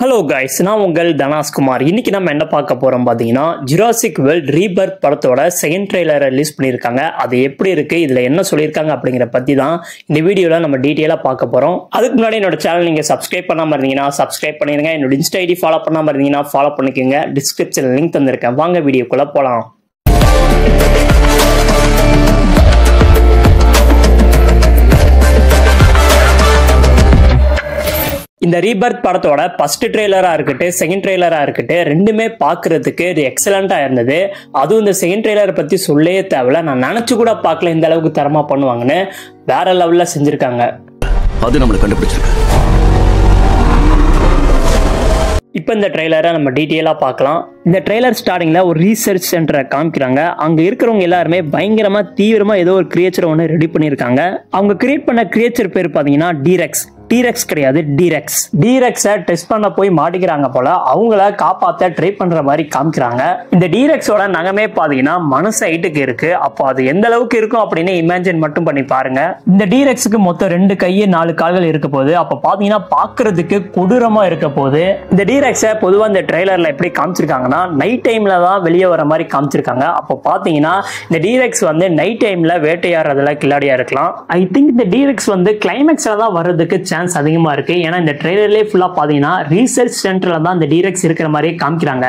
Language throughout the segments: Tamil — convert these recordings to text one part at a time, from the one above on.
ஹலோ கைஸ், நான் உங்கள் தனாஸ்குமார். இன்னைக்கு நம்ம என்ன பார்க்க போறோம் பார்த்தீங்கன்னா, ஜுராசிக் வேர்ல்ட் ரீபர்த் படத்தோட செகண்ட் ட்ரெய்லரை ரிலீஸ் பண்ணியிருக்காங்க. அது எப்படி இருக்கு, இதுல என்ன சொல்லியிருக்காங்க அப்படிங்கிற பத்தி தான் இந்த வீடியோல நம்ம டீட்டெயிலா பார்க்க போறோம். அதுக்கு முன்னாடி என்னோட சேனல் நீங்க சப்ஸ்கிரைப் பண்ணாம இருந்தீங்கன்னா சப்ஸ்கிரைப் பண்ணிருங்க. என்னோட இன்ஸ்டா ஐடி ஃபாலோ பண்ணாம இருந்தீங்கன்னா ஃபாலோ பண்ணிக்கோங்க. டிஸ்கிரிப்ஷன்ல லிங்க் தந்திருக்கேன். வாங்க வீடியோக்குள்ள போலாம். இந்த ரீபர்த் படத்தோட ஃபர்ஸ்ட் ட்ரெய்லரா இருக்கட்டும், செகண்ட் ட்ரெய்லரா இருக்கட்டும், ரெண்டுமே பார்க்கறதுக்கு எக்ஸலண்டா இருந்தது. அதுவும் இந்த செகண்ட் ட்ரெய்லரை பத்தி சொல்லவே தேவையில்ல. நான் நினைச்சு கூட பார்க்கல இந்த அளவுக்கு தரமா பண்ணுவாங்கன்னு. வேற லெவல்ல செஞ்சிருக்காங்க. அது நம்மள கண்டுபிடிச்சிருக்கு. இப்போ இந்த ட்ரெய்லரை நம்ம டீட்டெயிலாக பார்க்கலாம். இந்த ட்ரெய்லர் ஸ்டார்டிங்கில் ஒரு ரீசர்ச் சென்டரை காமிக்கிறாங்க. அங்கே இருக்கிறவங்க எல்லாருமே பயங்கரமாக தீவிரமாக ஏதோ ஒரு கிரியேச்சரை ஒன்று ரெடி பண்ணியிருக்காங்க. அவங்க கிரியேட் பண்ண கிரியேச்சர் பேர் பார்த்தீங்கன்னா டீரெக்ஸ். டீரெக்ஸ் கிடையாது, டீரெக்ஸ். டீரெக்ஸை டெஸ்ட் பண்ண போய் மாட்டிக்கிறாங்க போல. அவங்கள காப்பாற்ற ட்ரை பண்ற மாதிரி காமிக்கிறாங்க. இந்த டீரெக்ஸோட நகமே பார்த்தீங்கன்னா மனசு ஹைட்டுக்கு இருக்கு. அப்போ அது எந்த அளவுக்கு இருக்கும் அப்படின்னு இமேஜின் மட்டும் பண்ணி பாருங்க. இந்த டீரெக்ஸுக்கு மொத்தம் 2 கை 4 கால்கள் இருக்க போகுது. அப்போ பார்த்தீங்கன்னா பார்க்கறதுக்கு கொடூரமா இருக்க போகுது. இந்த டீரெக்ஸை பொதுவாக இந்த ட்ரெய்லர்ல எப்படி காமிச்சிருக்காங்கன்னா நைட் டைம்ல தான் வெளியே வர மாதிரி காமிச்சிருக்காங்க. அப்போ பார்த்தீங்கன்னா இந்த டீரெக்ஸ் வந்து நைட் டைம்ல வேட்டையாடுறதுல கில்லாடியா இருக்கலாம். ஐ திங்க் இந்த டீரெக்ஸ் வந்து கிளைமேக்ஸ்ல தான் வர்றதுக்கு சான்ஸ் அதிகமா இருக்கு. ஏன்னா இந்த ட்ரெய்லர்லயே ஃபுல்லா பாத்தீங்கன்னா ரீசர்ச் சென்டர்ல தான் இந்த டீரெக்ஸ் இருக்கிற மாதிரியே காமிக்கிறாங்க.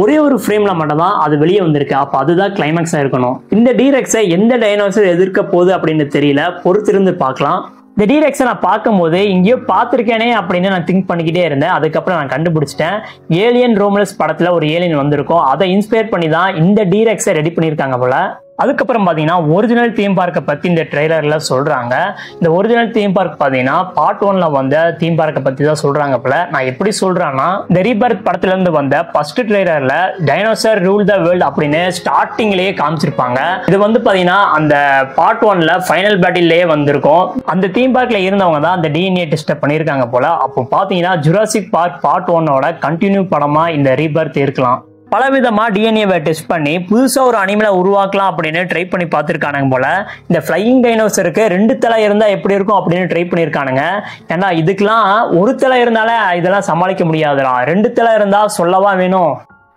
ஒரே ஒரு ஃப்ரேம்ல மட்டும் தான் அது வெளியே வந்திருக்கு. அப்ப அதுதான் கிளைமேக்ஸா இருக்கணும். இந்த டீரெக்ஸை எந்த டைனோசர் எதிர்க்க போகுது அப்படின்னு தெரியல, பொறுத்திருந்து பார்க்கலாம். இந்த டீரெக்ஸை நான் பார்க்கும்போது இங்கேயோ பார்த்துருக்கேனே அப்படின்னு நான் திங்க் பண்ணிக்கிட்டே இருந்தேன். அதுக்கப்புறம் நான் கண்டுபிடிச்சிட்டேன். ஏலியன் ரோமலஸ் படத்துல ஒரு ஏலியன் வந்திருக்கும். அதை இன்ஸ்பயர் பண்ணி தான் இந்த டீரெக்ஸை ரெடி பண்ணியிருக்காங்க போல. அதுக்கப்புறம் பார்த்தீங்கன்னா ஒரிஜினல் தீம் பார்க்கை பற்றி இந்த ட்ரெய்லரில் சொல்கிறாங்க. இந்த ஒரிஜினல் தீம் பார்க் பார்த்தீங்கன்னா பார்ட் 1ல வந்த தீம் பார்க்கை பற்றி தான் சொல்கிறாங்க போல. நான் எப்படி சொல்கிறேன்னா, இந்த ரீபர்த் படத்துலேருந்து வந்த ஃபர்ஸ்ட் ட்ரெய்லரில் டைனோசர் ரூல் த வேர்ல்ட் அப்படின்னு ஸ்டார்டிங்லேயே காமிச்சிருப்பாங்க. இது வந்து பார்த்தீங்கன்னா அந்த பார்ட் 1ல ஃபைனல் பேட்டில்லேயே வந்திருக்கும். அந்த தீம் பார்க்கில் இருந்தவங்க தான் அந்த டிஎன்ஏ டெஸ்ட்டை பண்ணியிருக்காங்க போல. அப்போ பார்த்தீங்கன்னா ஜுராசிக் பார்க் பார்ட் 1ஓட கண்டினியூ படமாக இந்த ரீபர்த் இருக்கலாம். பலவிதமா டிஎன்ஏவை டெஸ்ட் பண்ணி புதுசா ஒரு அனிமலை உருவாக்கலாம் அப்படின்னு ட்ரை பண்ணி பார்த்துருக்கானுங்க போல. இந்த ஃபிளையிங் டைனோசருக்கு 2 தலை இருந்தா எப்படி இருக்கும் அப்படின்னு ட்ரை பண்ணியிருக்கானுங்க. ஏன்னா இதுக்கெல்லாம் ஒரு தலை இருந்தாலே இதெல்லாம் சமாளிக்க முடியாதுடா, 2 தலை இருந்தா சொல்லவா வேணும்.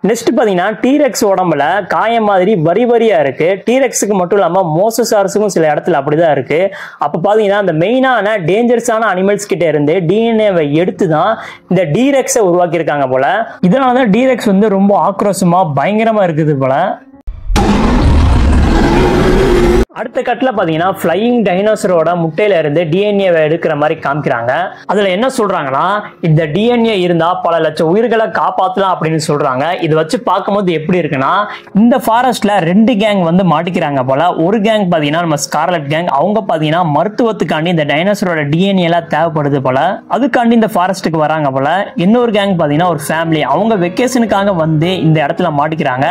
நெக்ஸ்ட் பார்த்தீங்கன்னா டீரெக்ஸ் உடம்புல காயம் மாதிரி வரி வரியா இருக்கு. டீரெக்ஸுக்கு மட்டும் இல்லாமல் மோசசார்ஸுக்கும் சில இடத்துல அப்படிதான் இருக்கு. அப்போ பார்த்தீங்கன்னா அந்த மெயினான டேஞ்சரஸான அனிமல்ஸ் கிட்ட இருந்து டிஎன்ஏவை எடுத்து தான் இந்த டீரெக்ஸை உருவாக்கியிருக்காங்க போல. இதனால தான் டீரெக்ஸ் வந்து ரொம்ப ஆக்ரோஷமா பயங்கரமா இருக்குது போல. அடுத்த கட்டில் பார்த்தீங்கன்னா ஃப்ளையிங் டைனோசரோட முட்டையில இருந்து டிஎன்ஏவை எடுக்கிற மாதிரி காமிக்கிறாங்க. அதுல என்ன சொல்றாங்கன்னா, இந்த டிஎன்ஏ இருந்தா பல லட்சம் உயிர்களை காப்பாற்றலாம் அப்படின்னு சொல்றாங்க. இதை வச்சு பார்க்கும்போது எப்படி இருக்குன்னா, இந்த ஃபாரஸ்ட்ல 2 கேங் வந்து மாட்டிக்கிறாங்க போல. ஒரு கேங் பார்த்தீங்கன்னா நம்ம ஸ்கார்லட் கேங். அவங்க பார்த்தீங்கன்னா மருத்துவத்துக்காண்டி இந்த டைனோசரோட டிஎன்ஏ எல்லாம் தேவைப்படுது போல. அதுக்காண்டி இந்த ஃபாரஸ்ட்டுக்கு வராங்க போல. இன்னொரு கேங் பார்த்தீங்கன்னா ஒரு ஃபேமிலி. அவங்க வெக்கேஷனுக்காக வந்து இந்த இடத்துல மாட்டிக்கிறாங்க.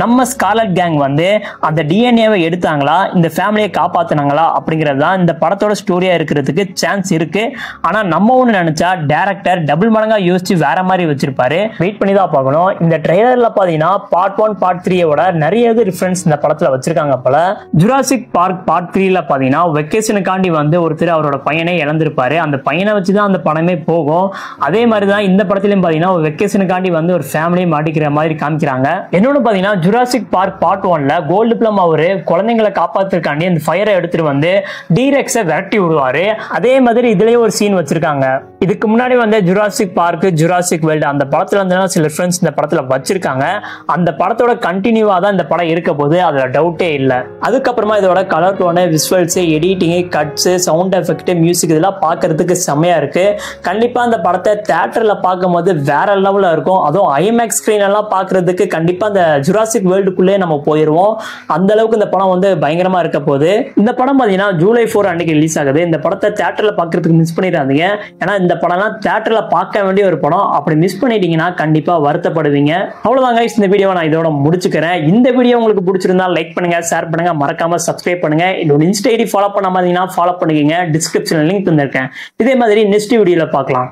நம்ம ஸ்கார்லட் கேங் வந்து அந்த டிஎன்ஏவை எடுத்தாங்களா, இந்த ஃபேமிலியை காப்பாத்தினாங்களா அப்படிங்கிறது தான் இந்த படத்தோட ஸ்டோரியா இருக்கிறதுக்கு சான்ஸ் இருக்கு. ஆனா நம்ம ஒண்ணு நினைச்சா டைரக்டர் டபுள் மடங்கா யோசிச்சு வேற மாதிரி வச்சிருப்பாரு. வெயிட் பண்ணி தான் பார்க்கணும். இந்த ட்ரெய்லர்ல பாத்தீங்கன்னா பார்ட் 1 பார்ட் 3யோட நிறைய ரிஃபரன்ஸ் இந்த படத்துல வச்சிருக்காங்க போல. ஜுராசிக் பார்க் பார்ட் 3ல பாத்தீங்கன்னா வெக்கேஷனுக்காண்டி வந்து ஒருத்தர் அவரோட பையனை இழந்திருப்பாரு. அந்த பையனை வச்சுதான் அந்த படமே போகும். அதே மாதிரி தான் இந்த படத்திலும் பாத்தீங்கன்னா ஒரு வெக்கேஷனுக்காண்டி வந்து ஒரு ஃபேமிலியை மாட்டிக்கிற மாதிரி காமிக்கிறாங்க. என்னொன்னு பாத்தீங்கன்னா ஜுராசிக் பார்க் பார்ட் 1ல கோல்டு பிளம் அவரு குழந்தைங்களை காப்பாத்து அந்த ஃபயரை எடுத்துட்டு வந்து டீரெக்ஸை விரட்டி விடுவாரு. அதே மாதிரி இதுலயே ஒரு சீன் வச்சிருக்காங்க. இதுக்கு முன்னாடி வந்து ஜுராசிக் பார்க் ஜுராசிக் வேர்ல்ட் அந்த படத்துல இருந்து சில ரெஃபரன்ஸ் இந்த படத்துல வச்சிருக்காங்க. அந்த படத்தோட கண்டினியூவா தான் இந்த படம் இருக்க போது, அதுல டவுட்டே இல்லை. அதுக்கப்புறமா இதோட colour tone, visuals, editing, cuts, sound effect, music இதெல்லாம் பார்க்கறதுக்கு செம்மையா இருக்கு. கண்டிப்பா அந்த படத்தை தியேட்டர்ல பார்க்கும்போது வேற லெவல்ல இருக்கும். அதுவும் ஐமேக்ஸ் ஸ்கிரீன் எல்லாம் பார்க்கறதுக்கு கண்டிப்பா இந்த ஜுராசிக் வேர்ல்டுக்குள்ளே நம்ம போயிருவோம். அந்த அளவுக்கு இந்த படம் வந்து பயங்கரமா இருக்க போகுது. இந்த படம் பாத்தீங்கன்னா ஜூலை 4 அன்னைக்கு ரிலீஸ் ஆகுது. இந்த படத்தை தியேட்டர்ல பார்க்கறதுக்கு மிஸ் பண்ணிடாதீங்க. ஏன்னா இந்த படம்லாம் தியேட்டர்ல பார்க்க வேண்டிய ஒரு படம். அப்படி மிஸ் பண்ணிட்டீங்கன்னா கண்டிப்பா வருத்தப்படுவீங்க. அவ்வளவுதாங்க, இந்த வீடியோவை நான் இதோட முடிச்சுக்கிறேன். இந்த வீடியோ உங்களுக்கு பிடிச்சிருந்தா லைக் பண்ணுங்க, ஷேர் பண்ணுங்க, மறக்காம சப்ஸ்கிரைப் பண்ணுங்க. என்னோட இன்ஸ்டா ஐடி ஃபாலோ பண்ணாம இருந்தீங்கன்னா ஃபாலோ பண்ணிக்கங்க. டிஸ்கிரிப்ஷன்ல லிங்க் தந்திருக்கேன். இதே மாதிரி நெக்ஸ்ட் வீடியோல பார்க்கலாம்.